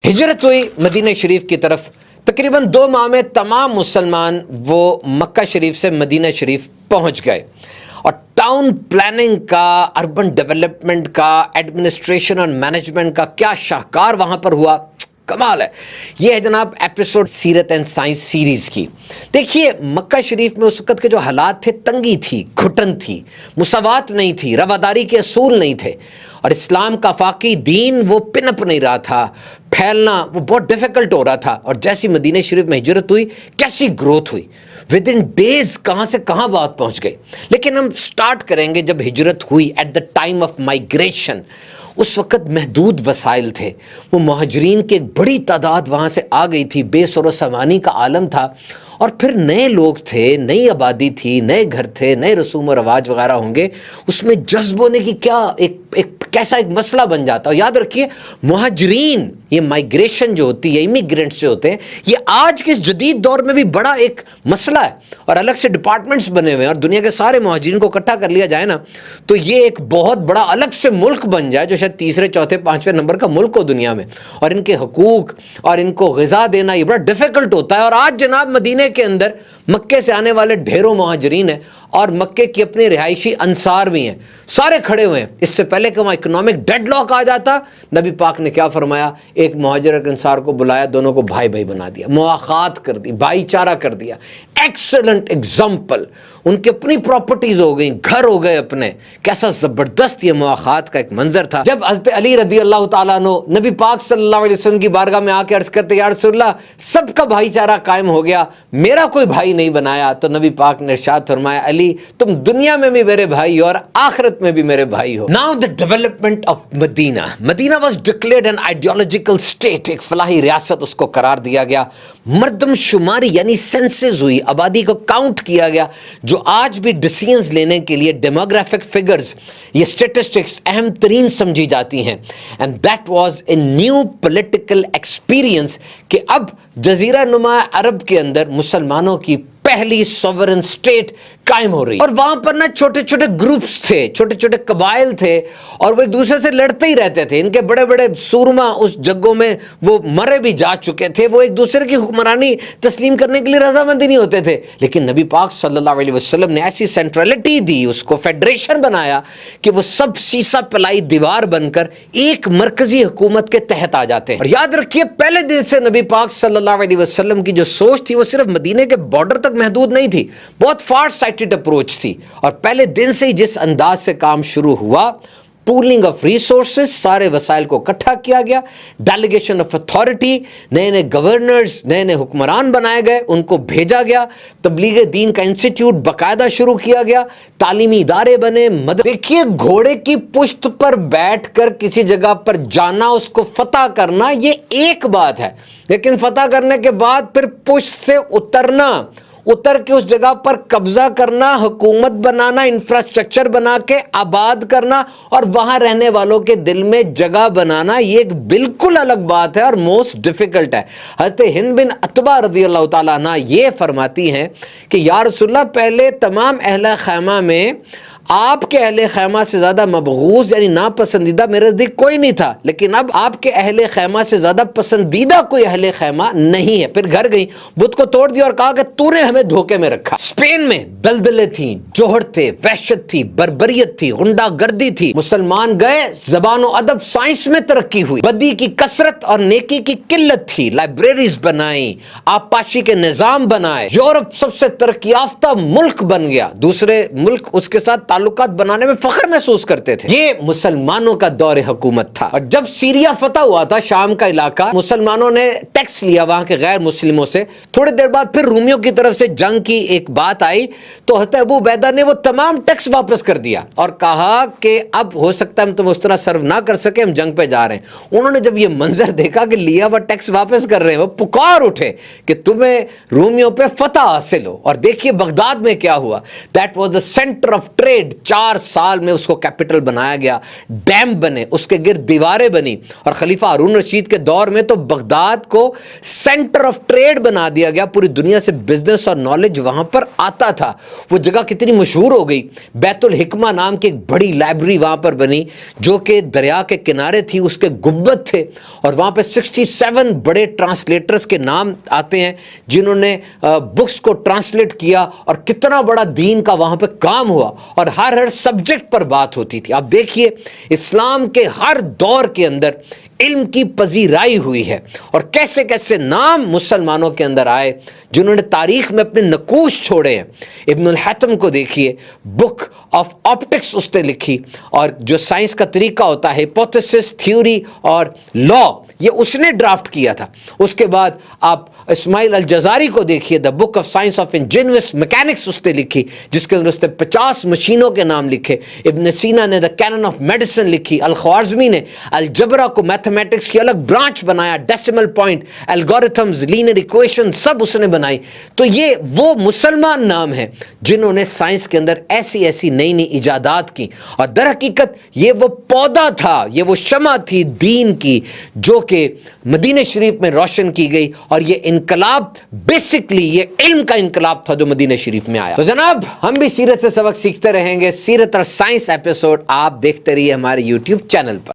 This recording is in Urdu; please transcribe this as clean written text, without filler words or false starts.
ہجرت ہوئی مدینہ شریف کی طرف. تقریباً 2 ماہ میں تمام مسلمان وہ مکہ شریف سے مدینہ شریف پہنچ گئے، اور ٹاؤن پلاننگ کا، اربن ڈیولپمنٹ کا، ایڈمنسٹریشن اور مینجمنٹ کا کیا شاہکار وہاں پر ہوا، کمال ہے. یہ ہے جناب ایپیسوڈ سیرت اینڈ سائنس سیریز کی. دیکھیے مکہ شریف میں اس وقت کے جو حالات تھے، تنگی تھی، گھٹن تھی، مساوات نہیں تھی، رواداری کے اصول نہیں تھے، اور اسلام کا افاقی دین وہ پنپ نہیں رہا تھا، پھیلنا وہ بہت ڈیفیکلٹ ہو رہا تھا. اور جیسی مدینہ شریف میں ہجرت ہوئی، کیسی گروتھ ہوئی، ود ان ڈیز کہاں سے کہاں بات پہنچ گئی. لیکن ہم سٹارٹ کریں گے جب ہجرت ہوئی at the time of migration. اس وقت محدود وسائل تھے، وہ مہاجرین کی ایک بڑی تعداد وہاں سے آ گئی تھی، بے سر و سامانی کا عالم تھا، اور پھر نئے لوگ تھے، نئی آبادی تھی، نئے گھر تھے، نئے رسوم و رواج وغیرہ ہوں گے. اس میں جذب ہونے کی کیا کیسا ایک مسئلہ بن جاتا ہے. یاد رکھیے مہاجرین، یہ مائگریشن جو ہوتی ہے، امیگرینٹس جو ہوتے ہیں، یہ آج کے اس جدید دور میں بھی بڑا ایک مسئلہ ہے، اور الگ سے ڈپارٹمنٹس بنے ہوئے ہیں، اور دنیا کے سارے مہاجرین کو اکٹھا کر لیا جائے نا تو یہ ایک بہت بڑا الگ سے ملک بن جائے، جو شاید تیسرے چوتھے پانچویں نمبر کا ملک ہو دنیا میں. اور ان کے حقوق اور ان کو غذا دینا یہ بڑا ڈیفیکلٹ ہوتا ہے. اور آج جناب مدینہ کے اندر مکے سے آنے والے ڈھیروں مہاجرین ہیں، اور مکے کی اپنے رہائشی انصار بھی ہیں، سارے کھڑے ہوئے ہیں. اس سے پہلے کہ وہاں اکنامک ڈیڈ لاک آ جاتا، نبی پاک نے کیا فرمایا؟ ایک مہاجر ایک انصار کو بلایا، دونوں کو بھائی بھائی بنا دیا، مواخات کر دی، بھائی چارہ کر دیا. Excellent example. ان کی اپنی پراپرٹیز ہو گئیں، گھر ہو گئے اپنے. کیسا زبردست یہ مواخات کا ایک منظر تھا. جب حضرت علی رضی اللہ تعالیٰ عنہ نبی پاک صلی اللہ علیہ وسلم کی بارگاہ میں آ کے عرض کرتے، یا رسول اللہ سب کا بھائی چارہ قائم ہو گیا، میرا کوئی بھائی نہیں بنایا. تو نبی پاک نے ارشاد فرمایا، علی تم دنیا میں بھی میرے بھائی ہو اور آخرت میں بھی میرے بھائی ہو. Now the development of Medina. Medina was declared an ideological state. ایک فلاحی ریاست اس کو قرار دیا گیا. مردم شماری یعنی سینسز ہوئی، آبادی کو کاؤنٹ کیا گیا، جو آج بھی ڈیسیژنز لینے کے لیے ڈیموگرافک فگرز، یہ اسٹیٹسٹکس اہم ترین سمجھی جاتی ہیں. And that was a new political experience کہ اب جزیرہ نما عرب کے اندر مسلمانوں کی پہلی سوورن اسٹیٹ قائم ہو رہی. اور وہاں پر نا چھوٹے چھوٹے گروپس تھے، چھوٹے چھوٹے قبائل تھے، اور وہ ایک دوسرے سے لڑتے ہی رہتے تھے. ان کے بڑے بڑے سورما اس جنگوں میں وہ مرے بھی جا چکے تھے، وہ ایک دوسرے کی حکمرانی تسلیم کرنے کے لیے رضامند ہی نہیں ہوتے تھے. لیکن نبی پاک صلی اللہ علیہ وسلم نے ایسی سینٹرلٹی دی، اس کو فیڈریشن بنایا کہ وہ سب سیسا پلائی دیوار بن کر ایک مرکزی حکومت کے تحت آ جاتے ہیں. اور یاد رکھیے پہلے دن سے نبی پاک صلی اللہ علیہ وسلم کی جو سوچ تھی وہ صرف مدینے کے بارڈر تک محدود نہیں تھی، بہت فار سائٹڈ اپروچ تھی. اور پہلے دن سے ہی جس انداز سے کام شروع ہوا، پولنگ آف ریسورسز، سارے وسائل کو اکٹھا کیا گیا، ڈیلیگیشن آف اتھارٹی، نئے نئے گورنرز، نئے نئے حکمران بنائے گئے، ان کو بھیجا گیا، تبلیغ دین کا انسٹیٹیوٹ باقاعدہ شروع کیا گیا، تعلیمی ادارے بنے. دیکھیے گھوڑے کی پشت پر بیٹھ کر کسی جگہ پر جانا، اس کو فتح کرنا، یہ ایک بات ہے، لیکن فتح کرنے کے بعد پھر پشت سے اتر کے اس جگہ پر قبضہ کرنا، حکومت بنانا، انفراسٹرکچر بنا کے آباد کرنا، اور وہاں رہنے والوں کے دل میں جگہ بنانا، یہ ایک بالکل الگ بات ہے اور موسٹ ڈیفیکلٹ ہے. حضرت ہند بن عتبہ رضی اللہ تعالیٰ عنہ یہ فرماتی ہیں کہ یا رسول اللہ پہلے تمام اہل خیمہ میں آپ کے اہل خیمہ سے زیادہ مبغوض یعنی ناپسندیدہ میرے نزدیک کوئی نہیں تھا، لیکن اب آپ کے اہل خیمہ سے زیادہ پسندیدہ کوئی اہل خیمہ نہیں ہے. پھر گھر گئی، بت کو توڑ دیا اور کہا کہ تو نے ہمیں دھوکے میں رکھا. اسپین میں دلدلے تھیں، جوہر تھے، وحشت تھی، بربریت تھی، غنڈہ گردی تھی. مسلمان گئے، زبان و ادب سائنس میں ترقی ہوئی، بدی کی کثرت اور نیکی کی قلت تھی، لائبریریز بنائیں، آبپاشی کے نظام بنائے. یورپ سب سے ترقی یافتہ ملک بن گیا، دوسرے ملک اس کے ساتھ تعلقات بنانے میں فخر محسوس کرتے تھے. یہ مسلمانوں کا دور حکومت تھا. اور جب سیریا فتح ہوا تھا، شام کا علاقہ، مسلمانوں نے ٹیکس لیا وہاں کے غیر مسلموں سے. تھوڑی دیر بعد پھر رومیوں کی طرف سے جنگ کی ایک بات آئی، تو حضرت ابو عبیدہ نے وہ تمام ٹیکس واپس کر دیا اور کہا کہ اب ہو سکتا ہے ہم تم اس طرح سرو نہ کر سکے، ہم جنگ پہ جا رہے ہیں. انہوں نے جب یہ منظر دیکھا کہ لیا وہ ٹیکس واپس کر رہے ہیں، وہ پکار اٹھے کہ تمہیں رومیوں پہ فتح حاصل ہو. اور دیکھیے بغداد میں کیا ہوا. That was the centre of trade. 4 سال میں اس کو کیپٹل بنایا گیا, ڈیم بنے, اس کے گرد دیواریں بنی, اور خلیفہ ہارون رشید کے دور میں تو بغداد کو سینٹر آف ٹریڈ بنا دیا گیا, پوری دنیا سے بزنس اور نالج وہاں پر آتا تھا. وہ جگہ کتنی مشہور ہو گئی, بیت الحکمہ نام کی ایک بڑی لائبریری وہاں پر بنی جو کہ دریا کے کنارے تھی, اس کے گنبد تھے, اور وہاں پہ 67 بڑے ٹرانسلیٹرز کے نام آتے ہیں جنہوں نے بکس کو ٹرانسلیٹ کیا, اور کتنا بڑا دین کا وہاں پہ کام ہوا, اور ہر سبجیکٹ پر بات ہوتی تھی. آپ دیکھیے اسلام کے ہر دور کے اندر علم کی پذیرائی ہوئی ہے, اور کیسے کیسے نام مسلمانوں کے اندر آئے جنہوں نے تاریخ میں اپنے نقوش چھوڑے ہیں. ابن الحتم کو دیکھیے, بک آف آپٹکس اس نے لکھی, اور جو سائنس کا طریقہ ہوتا ہے, ہائپوتھیسس, تھیوری اور لا, یہ اس نے ڈرافٹ کیا تھا. اس کے بعد آپ اسماعیل الجزاری کو دیکھیے, the book of science of ingenious mechanics اس نے لکھی, جس کے اندر اس نے 50 مشینوں کے نام لکھے. ابن سینا نے دا کینن آف میڈیسن لکھی. الخوارزمی نے الجبرا کو میتھمیٹکس کی الگ برانچ بنایا, decimal point, algorithms, linear equation سب اس نے بنائی. تو یہ وہ مسلمان نام ہیں جنہوں نے سائنس کے اندر ایسی ایسی نئی نئی ایجادات کی, اور در حقیقت یہ وہ پودا تھا, یہ وہ شمع تھی دین کی جو کہ مدینہ شریف میں روشن کی گئی, اور یہ انقلاب بیسکلی یہ علم کا انقلاب تھا جو مدینہ شریف میں آیا. تو جناب ہم بھی سیرت سے سبق سیکھتے رہیں گے. سیرت اور سائنس ایپیسوڈ آپ دیکھتے رہیے ہمارے یوٹیوب چینل پر.